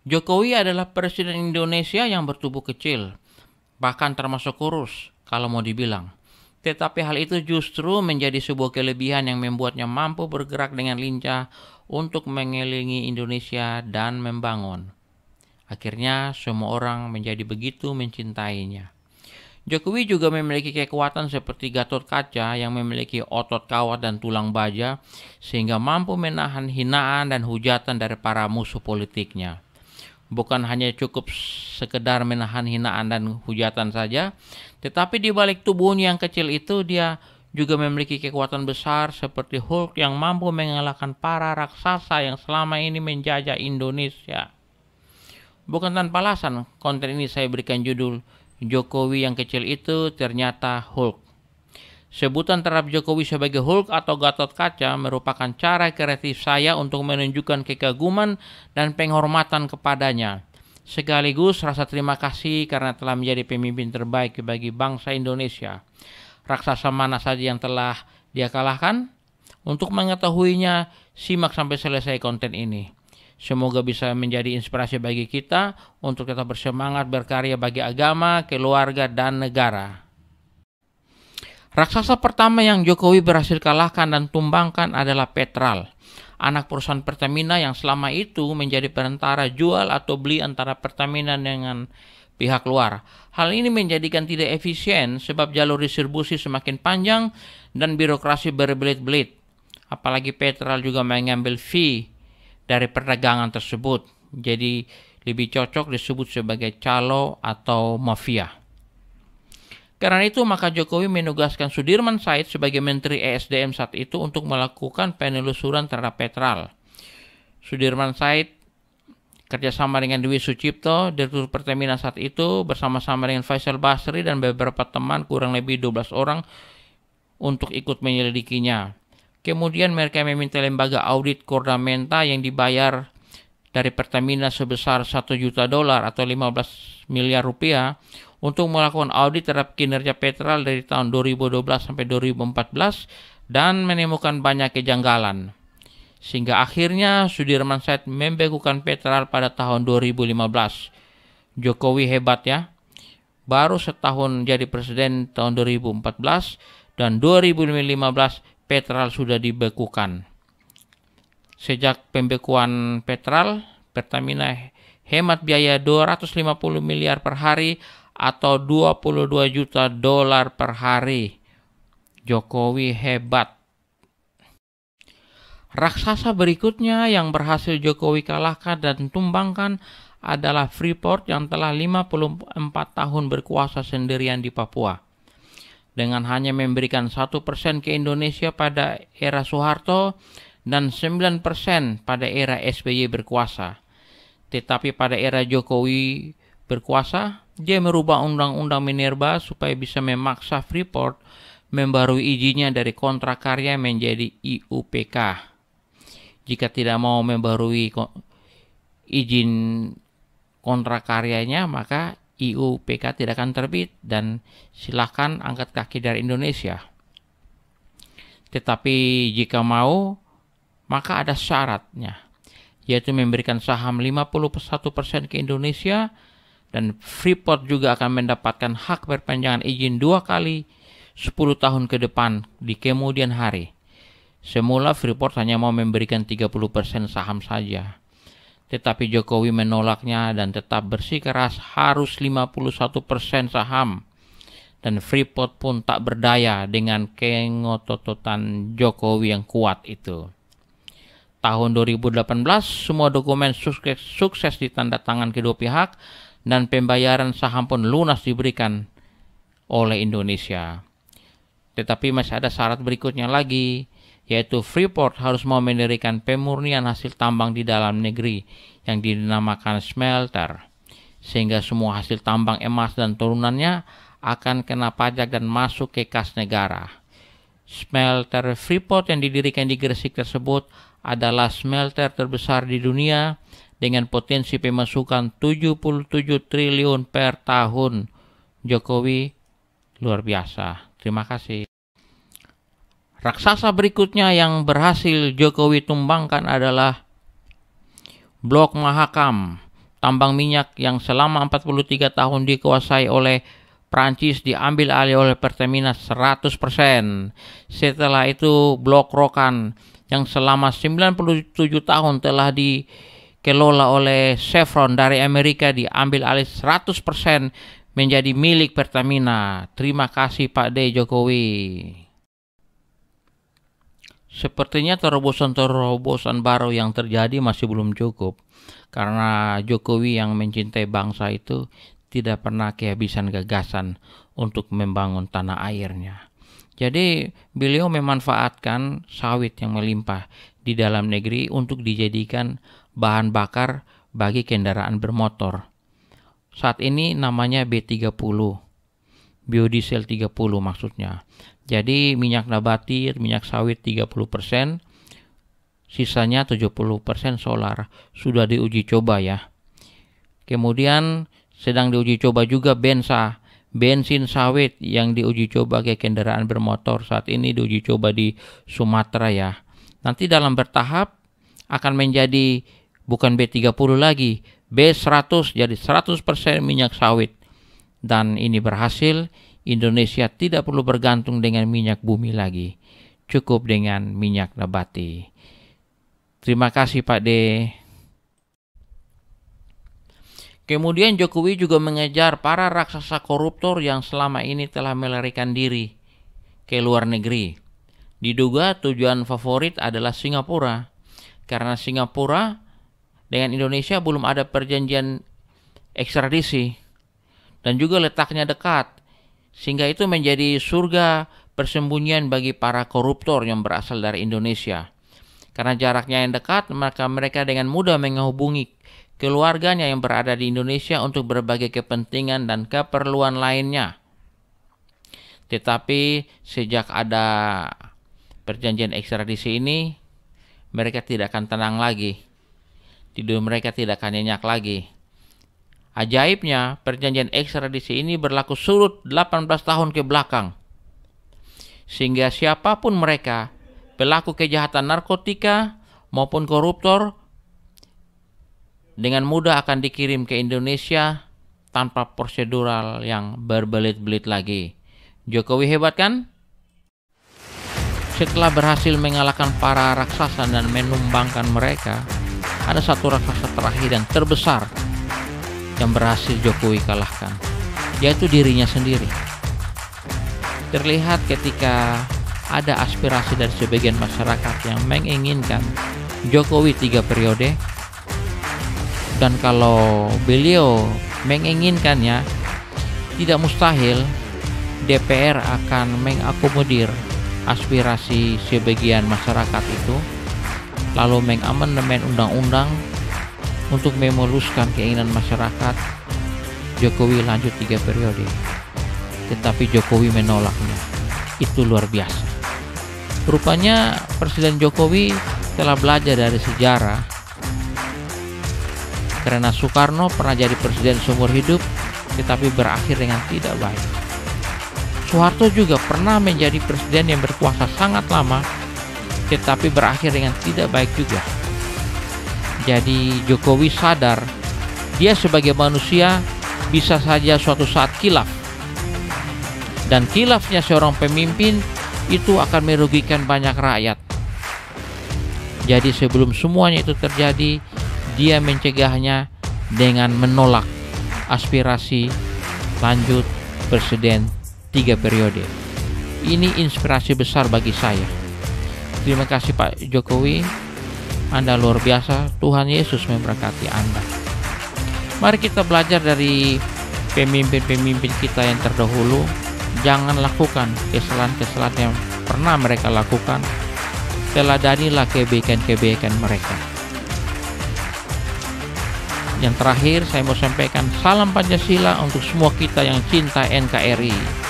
Jokowi adalah presiden Indonesia yang bertubuh kecil, bahkan termasuk kurus kalau mau dibilang. Tetapi hal itu justru menjadi sebuah kelebihan yang membuatnya mampu bergerak dengan lincah untuk mengelilingi Indonesia dan membangun. Akhirnya semua orang menjadi begitu mencintainya. Jokowi juga memiliki kekuatan seperti Gatot Kaca yang memiliki otot kawat dan tulang baja sehingga mampu menahan hinaan dan hujatan dari para musuh politiknya. Bukan hanya cukup sekedar menahan hinaan dan hujatan saja, tetapi di balik tubuhnya yang kecil itu dia juga memiliki kekuatan besar seperti Hulk yang mampu mengalahkan para raksasa yang selama ini menjajah Indonesia. Bukan tanpa alasan, konten ini saya berikan judul Jokowi yang kecil itu ternyata Hulk. Sebutan terhadap Jokowi sebagai Hulk atau Gatot Kaca merupakan cara kreatif saya untuk menunjukkan kekaguman dan penghormatan kepadanya. Sekaligus rasa terima kasih karena telah menjadi pemimpin terbaik bagi bangsa Indonesia. Raksasa mana saja yang telah dia kalahkan? Untuk mengetahuinya, simak sampai selesai konten ini. Semoga bisa menjadi inspirasi bagi kita untuk tetap bersemangat berkarya bagi agama, keluarga, dan negara. Raksasa pertama yang Jokowi berhasil kalahkan dan tumbangkan adalah Petral, anak perusahaan Pertamina yang selama itu menjadi perantara jual atau beli antara Pertamina dengan pihak luar. Hal ini menjadikan tidak efisien sebab jalur distribusi semakin panjang dan birokrasi berbelit-belit. Apalagi Petral juga mengambil fee dari perdagangan tersebut. Jadi lebih cocok disebut sebagai calo atau mafia. Karena itu maka Jokowi menugaskan Sudirman Said sebagai Menteri ESDM saat itu untuk melakukan penelusuran terhadap Petral. Sudirman Said kerjasama dengan Dwi Sucipto, Direktur Pertamina saat itu, bersama-sama dengan Faisal Basri dan beberapa teman kurang lebih 12 orang untuk ikut menyelidikinya. Kemudian mereka meminta lembaga audit Kordamenta yang dibayar dari Pertamina sebesar $1 juta atau 15 miliar rupiah untuk melakukan audit terhadap kinerja Petral dari tahun 2012 sampai 2014 dan menemukan banyak kejanggalan. Sehingga akhirnya Sudirman Said membekukan Petral pada tahun 2015. Jokowi hebat ya. Baru setahun jadi presiden tahun 2014 dan 2015 Petral sudah dibekukan. Sejak pembekuan Petral, Pertamina hemat biaya 250 miliar per hari atau 22 juta dolar per hari. Jokowi hebat. Raksasa berikutnya yang berhasil Jokowi kalahkan dan tumbangkan adalah Freeport yang telah 54 tahun berkuasa sendirian di Papua. Dengan hanya memberikan 1% ke Indonesia pada era Soeharto dan 9% pada era SBY berkuasa. Tetapi pada era Jokowi berkuasa, dia merubah undang-undang Minerba supaya bisa memaksa Freeport membarui izinnya dari kontrak karya menjadi IUPK. Jika tidak mau membarui izin kontrak karyanya, maka IUPK tidak akan terbit dan silakan angkat kaki dari Indonesia. Tetapi jika mau, maka ada syaratnya, yaitu memberikan saham 51% ke Indonesia dan Freeport juga akan mendapatkan hak perpanjangan izin 2 kali 10 tahun ke depan di kemudian hari. Semula Freeport hanya mau memberikan 30% saham saja. Tetapi Jokowi menolaknya dan tetap bersikeras harus 51% saham. Dan Freeport pun tak berdaya dengan kengototan Jokowi yang kuat itu. Tahun 2018, semua dokumen sukses ditandatangan kedua pihak dan pembayaran saham pun lunas diberikan oleh Indonesia. Tetapi masih ada syarat berikutnya lagi, yaitu Freeport harus mau mendirikan pemurnian hasil tambang di dalam negeri yang dinamakan smelter, sehingga semua hasil tambang emas dan turunannya akan kena pajak dan masuk ke kas negara. Smelter Freeport yang didirikan di Gresik tersebut adalah smelter terbesar di dunia dengan potensi pemasukan 77 triliun per tahun. Jokowi luar biasa. Terima kasih. Raksasa berikutnya yang berhasil Jokowi tumbangkan adalah Blok Mahakam. tambang minyak yang selama 43 tahun dikuasai oleh Prancis diambil alih oleh Pertamina 100%. Setelah itu Blok Rokan yang selama 97 tahun telah dikelola oleh Chevron dari Amerika diambil alih 100% menjadi milik Pertamina. Terima kasih Pak D. Jokowi. Sepertinya terobosan-terobosan baru yang terjadi masih belum cukup, karena Jokowi yang mencintai bangsa itu tidak pernah kehabisan gagasan untuk membangun tanah airnya. Jadi beliau memanfaatkan sawit yang melimpah di dalam negeri untuk dijadikan bahan bakar bagi kendaraan bermotor. Saat ini namanya B30, biodiesel 30 maksudnya. Jadi minyak nabati, minyak sawit 30%, sisanya 70% solar. Sudah diuji coba ya. Kemudian sedang diuji coba juga bensin sawit yang diuji coba ke kendaraan bermotor. Saat ini diuji coba di Sumatera ya. Nanti dalam bertahap akan menjadi bukan B30 lagi, B100, jadi 100% minyak sawit. Dan ini berhasil, Indonesia tidak perlu bergantung dengan minyak bumi lagi. Cukup dengan minyak nabati. Terima kasih Pak D. Kemudian Jokowi juga mengejar para raksasa koruptor yang selama ini telah melarikan diri ke luar negeri. Diduga tujuan favorit adalah Singapura, karena Singapura dengan Indonesia belum ada perjanjian ekstradisi dan juga letaknya dekat, sehingga itu menjadi surga persembunyian bagi para koruptor yang berasal dari Indonesia. Karena jaraknya yang dekat, maka mereka dengan mudah menghubungi keluarganya yang berada di Indonesia untuk berbagai kepentingan dan keperluan lainnya. Tetapi sejak ada perjanjian ekstradisi ini, mereka tidak akan tenang lagi. Tidur mereka tidak akan nyenyak lagi. Ajaibnya, perjanjian ekstradisi ini berlaku surut 18 tahun ke belakang. Sehingga siapapun mereka, pelaku kejahatan narkotika maupun koruptor, dengan mudah akan dikirim ke Indonesia tanpa prosedural yang berbelit-belit lagi. Jokowi hebat kan? Setelah berhasil mengalahkan para raksasa dan menumbangkan mereka, ada satu raksasa terakhir dan terbesar yang berhasil Jokowi kalahkan, yaitu dirinya sendiri. Terlihat ketika ada aspirasi dari sebagian masyarakat yang menginginkan Jokowi 3 periode, dan kalau beliau menginginkannya, tidak mustahil DPR akan mengakomodir aspirasi sebagian masyarakat itu, lalu mengamandemen undang-undang untuk memuluskan keinginan masyarakat Jokowi lanjut 3 periode. Tetapi Jokowi menolaknya. Itu luar biasa. Rupanya Presiden Jokowi telah belajar dari sejarah, karena Soekarno pernah jadi presiden seumur hidup tetapi berakhir dengan tidak baik. Soeharto juga pernah menjadi presiden yang berkuasa sangat lama tetapi berakhir dengan tidak baik juga. Jadi Jokowi sadar dia sebagai manusia bisa saja suatu saat khilaf, dan khilafnya seorang pemimpin itu akan merugikan banyak rakyat. Jadi sebelum semuanya itu terjadi, dia mencegahnya dengan menolak aspirasi lanjut presiden 3 periode. Ini inspirasi besar bagi saya. Terima kasih Pak Jokowi, Anda luar biasa. Tuhan Yesus memberkati Anda. Mari kita belajar dari pemimpin-pemimpin kita yang terdahulu. Jangan lakukan kesalahan-kesalahan yang pernah mereka lakukan. Teladanilah kebaikan-kebaikan mereka. Yang terakhir, saya mau sampaikan salam Pancasila untuk semua kita yang cinta NKRI.